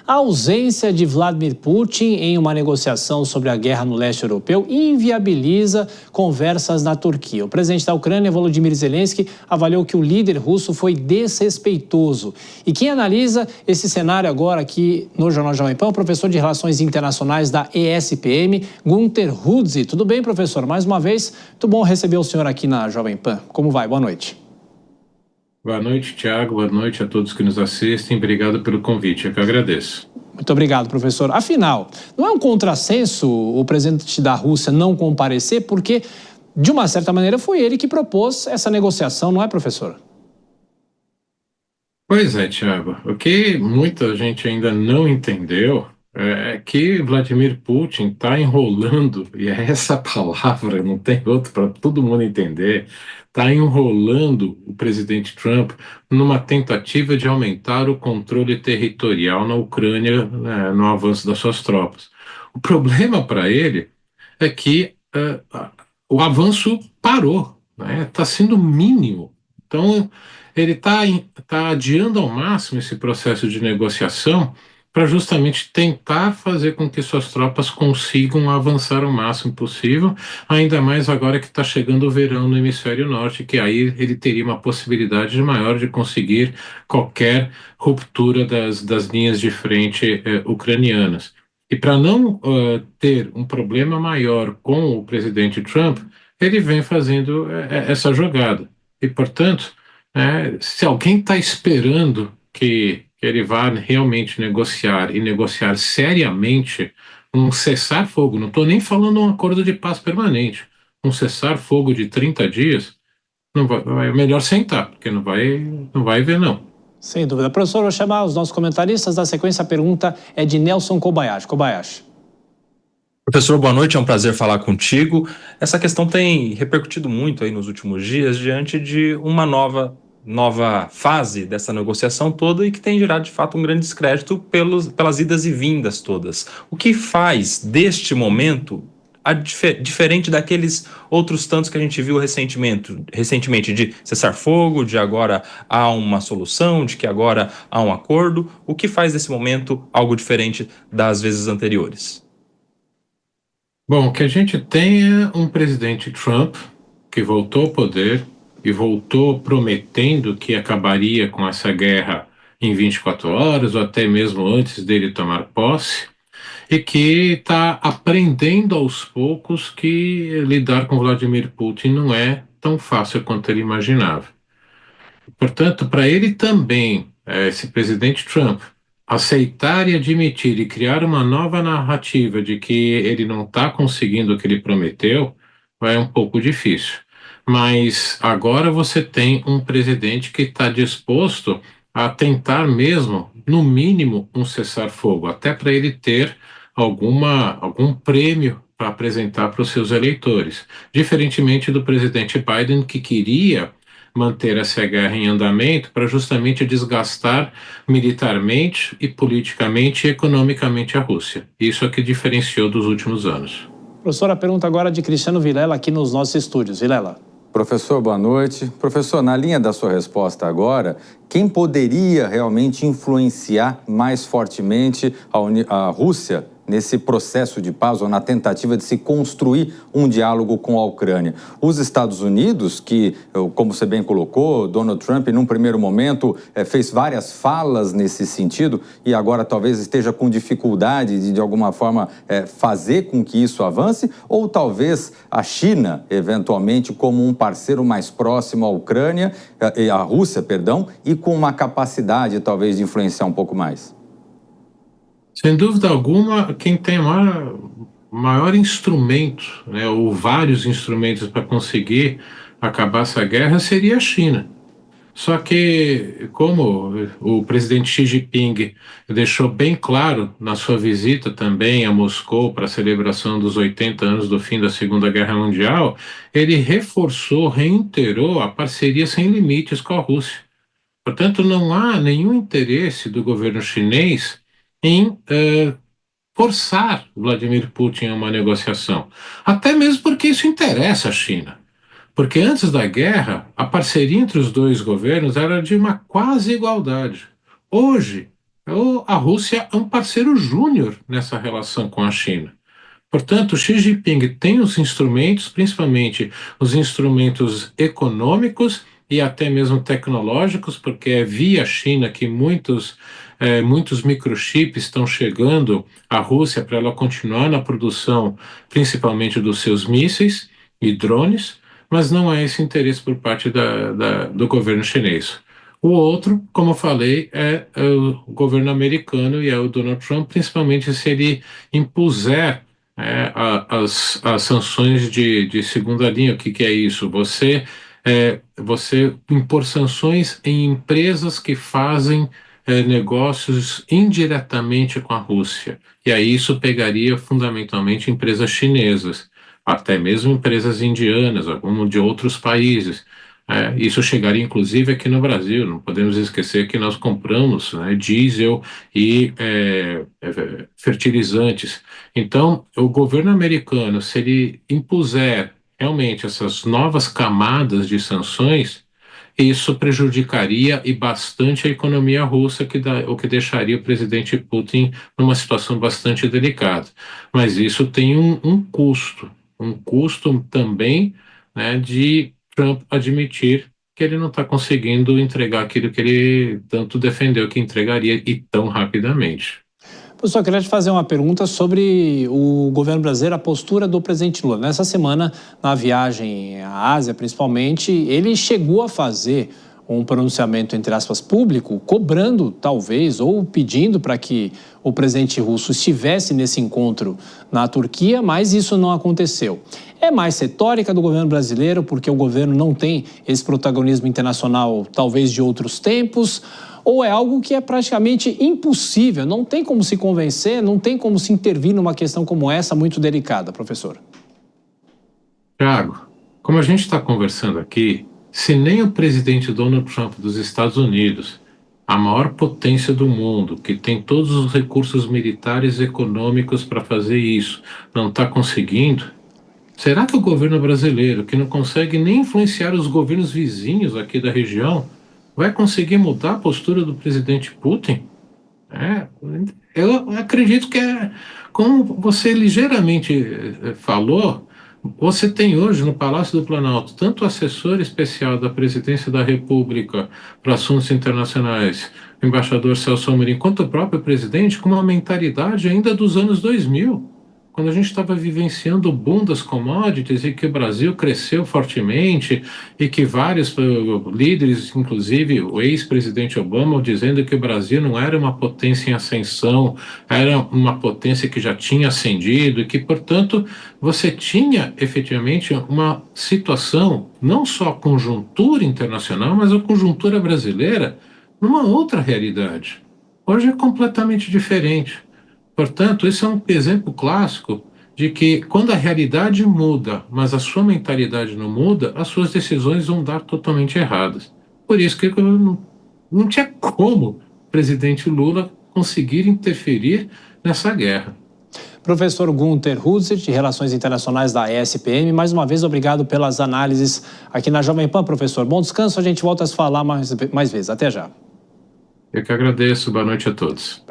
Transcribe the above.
A ausência de Vladimir Putin em uma negociação sobre a guerra no leste europeu inviabiliza conversas na Turquia. O presidente da Ucrânia, Volodymyr Zelensky, avaliou que o líder russo foi desrespeitoso. E quem analisa esse cenário agora aqui no Jornal Jovem Pan é o professor de Relações Internacionais da ESPM, Gunter Rudzi. Tudo bem, professor? Mais uma vez, muito bom receber o senhor aqui na Jovem Pan. Como vai? Boa noite. Boa noite, Thiago. Boa noite a todos que nos assistem. Obrigado pelo convite, eu que agradeço. Muito obrigado, professor. Afinal, não é um contrassenso o presidente da Rússia não comparecer, porque, de uma certa maneira, foi ele que propôs essa negociação, não é, professor? Pois é, Thiago. O que muita gente ainda não entendeu é que Vladimir Putin está enrolando, e é essa palavra, não tem outra para todo mundo entender, está enrolando o presidente Trump numa tentativa de aumentar o controle territorial na Ucrânia, né, no avanço das suas tropas. O problema para ele é que o avanço parou, né? Está sendo mínimo. Então, ele tá adiando ao máximo esse processo de negociação para justamente tentar fazer com que suas tropas consigam avançar o máximo possível, ainda mais agora que está chegando o verão no hemisfério norte, que aí ele teria uma possibilidade maior de conseguir qualquer ruptura das linhas de frente ucranianas. E para não ter um problema maior com o presidente Trump, ele vem fazendo essa jogada. E, portanto, se alguém está esperando que ele vá realmente negociar e negociar seriamente um cessar-fogo, não estou nem falando um acordo de paz permanente, um cessar-fogo de 30 dias, não vai, é melhor sentar, porque não vai ver, não. Sem dúvida. Professor, vou chamar os nossos comentaristas. Na sequência, a pergunta é de Nelson Kobayashi. Kobayashi. Professor, boa noite, é um prazer falar contigo. Essa questão tem repercutido muito aí nos últimos dias diante de uma nova fase dessa negociação toda e que tem gerado, de fato, um grande descrédito pelas idas e vindas todas. O que faz deste momento diferente daqueles outros tantos que a gente viu recentemente de cessar-fogo, de agora há uma solução, de que agora há um acordo? O que faz desse momento algo diferente das vezes anteriores? Bom, o que a gente tem é um presidente Trump que voltou ao poder e voltou prometendo que acabaria com essa guerra em 24 horas ou até mesmo antes dele tomar posse, e que está aprendendo aos poucos que lidar com Vladimir Putin não é tão fácil quanto ele imaginava. Portanto, para ele também, esse presidente Trump, aceitar e admitir e criar uma nova narrativa de que ele não está conseguindo o que ele prometeu, é um pouco difícil. Mas agora você tem um presidente que está disposto a tentar mesmo, no mínimo, um cessar-fogo, até para ele ter algum prêmio para apresentar para os seus eleitores. Diferentemente do presidente Biden, que queria manter essa guerra em andamento para justamente desgastar militarmente e politicamente e economicamente a Rússia. Isso é que diferenciou dos últimos anos. Professor, a pergunta agora é de Cristiano Vilela aqui nos nossos estúdios. Vilela. Professor, boa noite. Professor, na linha da sua resposta agora, quem poderia realmente influenciar mais fortemente a Rússia nesse processo de paz ou na tentativa de se construir um diálogo com a Ucrânia? Os Estados Unidos, que, como você bem colocou, Donald Trump, num primeiro momento, fez várias falas nesse sentido e agora talvez esteja com dificuldade de alguma forma, fazer com que isso avance? Ou talvez a China, eventualmente, como um parceiro mais próximo à Ucrânia, à Rússia, perdão, e com uma capacidade, talvez, de influenciar um pouco mais? Sem dúvida alguma, quem tem maior instrumento, né, ou vários instrumentos para conseguir acabar essa guerra seria a China. Só que, como o presidente Xi Jinping deixou bem claro na sua visita também a Moscou para a celebração dos 80 anos do fim da Segunda Guerra Mundial, ele reiterou a parceria sem limites com a Rússia. Portanto, não há nenhum interesse do governo chinês em forçar Vladimir Putin a uma negociação. Até mesmo porque isso interessa à China. Porque antes da guerra, a parceria entre os dois governos era de uma quase igualdade. Hoje, a Rússia é um parceiro júnior nessa relação com a China. Portanto, Xi Jinping tem os instrumentos, principalmente os instrumentos econômicos e até mesmo tecnológicos, porque é via China que muitos microchips estão chegando à Rússia para ela continuar na produção, principalmente dos seus mísseis e drones, mas não há esse interesse por parte do governo chinês. O outro, como eu falei, é o governo americano e é o Donald Trump, principalmente se ele impuser as sanções de segunda linha. O que é isso? Você impor sanções em empresas que fazem negócios indiretamente com a Rússia. E aí isso pegaria fundamentalmente empresas chinesas, até mesmo empresas indianas, algumas de outros países. Isso chegaria inclusive aqui no Brasil. Não podemos esquecer que nós compramos, né, diesel e fertilizantes. Então, o governo americano, se ele impuser realmente essas novas camadas de sanções, isso prejudicaria e bastante a economia russa, o que deixaria o presidente Putin numa situação bastante delicada. Mas isso tem um custo também, né, de Trump admitir que ele não está conseguindo entregar aquilo que ele tanto defendeu que entregaria e tão rapidamente. Professor, eu queria te fazer uma pergunta sobre o governo brasileiro, a postura do presidente Lula. Nessa semana, na viagem à Ásia, principalmente, ele chegou a fazer um pronunciamento, entre aspas, público, cobrando, talvez, ou pedindo para que o presidente russo estivesse nesse encontro na Turquia, mas isso não aconteceu. É mais retórica do governo brasileiro, porque o governo não tem esse protagonismo internacional, talvez, de outros tempos, ou é algo que é praticamente impossível, não tem como se convencer, não tem como se intervir numa questão como essa, muito delicada, professor? Tiago, como a gente está conversando aqui, se nem o presidente Donald Trump dos Estados Unidos, a maior potência do mundo, que tem todos os recursos militares e econômicos para fazer isso, não está conseguindo, será que o governo brasileiro, que não consegue nem influenciar os governos vizinhos aqui da região, vai conseguir mudar a postura do presidente Putin? Eu acredito que como você ligeiramente falou, você tem hoje no Palácio do Planalto tanto o assessor especial da Presidência da República para Assuntos Internacionais, o embaixador Celso Amorim, quanto o próprio presidente, com uma mentalidade ainda dos anos 2000, quando a gente estava vivenciando o boom das commodities e que o Brasil cresceu fortemente e que vários líderes, inclusive o ex-presidente Obama, dizendo que o Brasil não era uma potência em ascensão, era uma potência que já tinha ascendido e que, portanto, você tinha efetivamente uma situação, não só a conjuntura internacional, mas a conjuntura brasileira numa outra realidade. Hoje é completamente diferente. Portanto, esse é um exemplo clássico de que quando a realidade muda, mas a sua mentalidade não muda, as suas decisões vão dar totalmente erradas. Por isso que não tinha como o presidente Lula conseguir interferir nessa guerra. Professor Gunther Huzet, de Relações Internacionais da ESPM, mais uma vez obrigado pelas análises aqui na Jovem Pan, professor. Bom descanso, a gente volta a se falar mais vezes. Até já. Eu que agradeço, boa noite a todos.